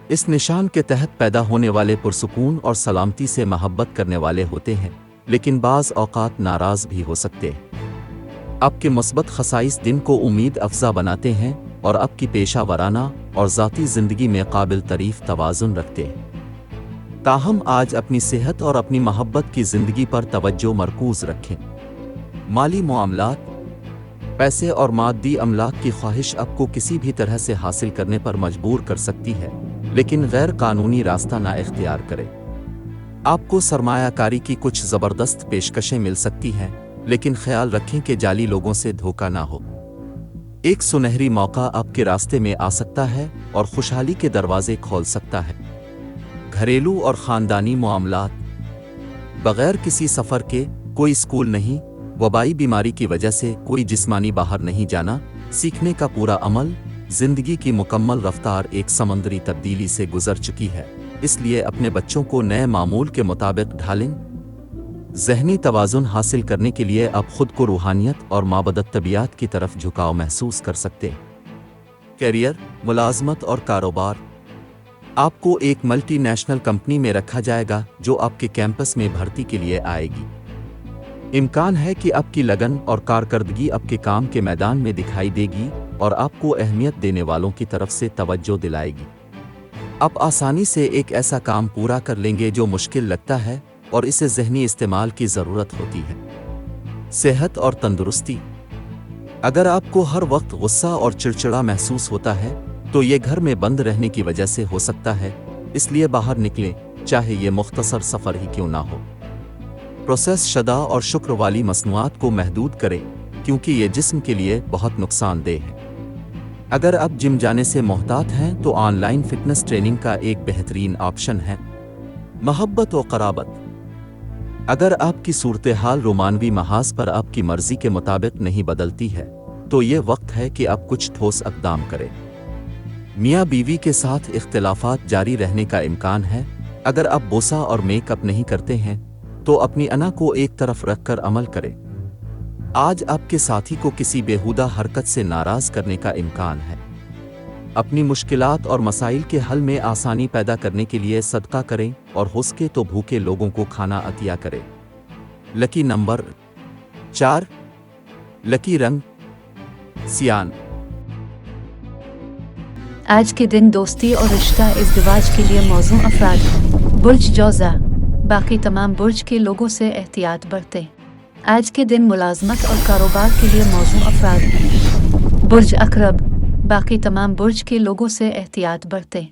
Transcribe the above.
इस निशान के तहत पैदा होने वाले पुरसुकून और सलामती से मोहब्बत करने वाले होते हैं, लेकिन बाज़ औक़ात नाराज़ भी हो सकते हैं। आपके मुस्बत खसाइस दिन को उम्मीद अफ़ज़ा बनाते हैं और आपकी पेशा वराना और ज़ाती ज़िंदगी में काबिल तारीफ़ तवाज़ुन रखते हैं। ताहम आज अपनी सेहत और अपनी मोहब्बत की ज़िंदगी पर तवज्जो मरकूज़ रखें। माली मामलात, पैसे और मादी अमलाक की ख्वाहिश आपको किसी भी तरह से हासिल करने पर मजबूर कर सकती है, लेकिन गैर कानूनी रास्ता ना इख्तियार करें। आपको सरमायाकारी की कुछ ज़बरदस्त पेशकशें मिल सकती हैं, लेकिन ख्याल रखें कि जाली लोगों से धोखा ना हो। एक सुनहरी मौका आपके रास्ते में आ सकता है और खुशहाली के दरवाजे खोल सकता है। घरेलू और ख़ानदानी मामलात, बग़ैर किसी सफ़र के कोई स्कूल नहीं, वबाई बीमारी की वजह से कोई जिस्मानी बाहर नहीं जाना, सीखने का पूरा अमल, ज़िंदगी की मुकम्मल रफ्तार एक समंदरी तब्दीली से गुजर चुकी है, इसलिए अपने बच्चों को नए मामूल के मुताबिक ढालें। ज़हनी तवाज़ुन हासिल करने के लिए अब खुद को रूहानियत और माबदत तबीयत की तरफ झुकाव महसूस कर सकते हैं। कैरियर, मुलाजमत और कारोबार, आपको एक मल्टी नेशनल कंपनी में रखा जाएगा जो आपके कैंपस में भर्ती के लिए आएगी। इम्कान है कि आपकी लगन और कारकर्दगी आपके काम के मैदान में दिखाई देगी और आपको अहमियत देने वालों की तरफ से तवज्जो दिलाएगी। आप आसानी से एक ऐसा काम पूरा कर लेंगे जो मुश्किल लगता है और इसे ज़हनी इस्तेमाल की ज़रूरत होती है। सेहत और तंदुरुस्ती, अगर आपको हर वक्त गुस्सा और चिड़चिड़ा महसूस होता है तो ये घर में बंद रहने की वजह से हो सकता है, इसलिए बाहर निकलें, चाहे ये मुख्तसर सफ़र ही क्यों ना हो। प्रोसेस शदा और शुक्र वाली मसनूआत को महदूद करें, क्योंकि ये जिस्म के लिए बहुत नुकसानदेह है। अगर आप जिम जाने से मोहतात हैं तो ऑनलाइन फिटनेस ट्रेनिंग का एक बेहतरीन ऑप्शन है। मोहब्बत व क़राबत, अगर आपकी सूरत हाल रोमानवी महाज पर आपकी मर्जी के मुताबिक नहीं बदलती है तो ये वक्त है कि आप कुछ ठोस इक़दाम करें। मियाँ बीवी के साथ इख्तिलाफात जारी रहने का इम्कान है। अगर आप बोसा और मेकअप नहीं करते हैं तो अपनी अना को एक तरफ रखकर अमल करें। आज आपके साथी को किसी बेहुदा हरकत से नाराज़ करने का इम्कान है। अपनी मुश्किलात और मसाइल के हल में आसानी पैदा करने के लिए सदका करें और हो सके तो भूखे लोगों को खाना अतिया करें। लकी नंबर 4, लकी रंग सियान। आज के दिन दोस्ती और रिश्ता इज़्दिवाज के लिए मौजूद अफराद। बुर्ज जौज़ा, बाकी तमाम बुर्ज के लोगों से एहतियात बरतें। आज के दिन मुलाजमत और कारोबार के लिए मौजूद अफराद। बुर्ज अकरब, बाकी तमाम बुर्ज के लोगों से एहतियात बरतें।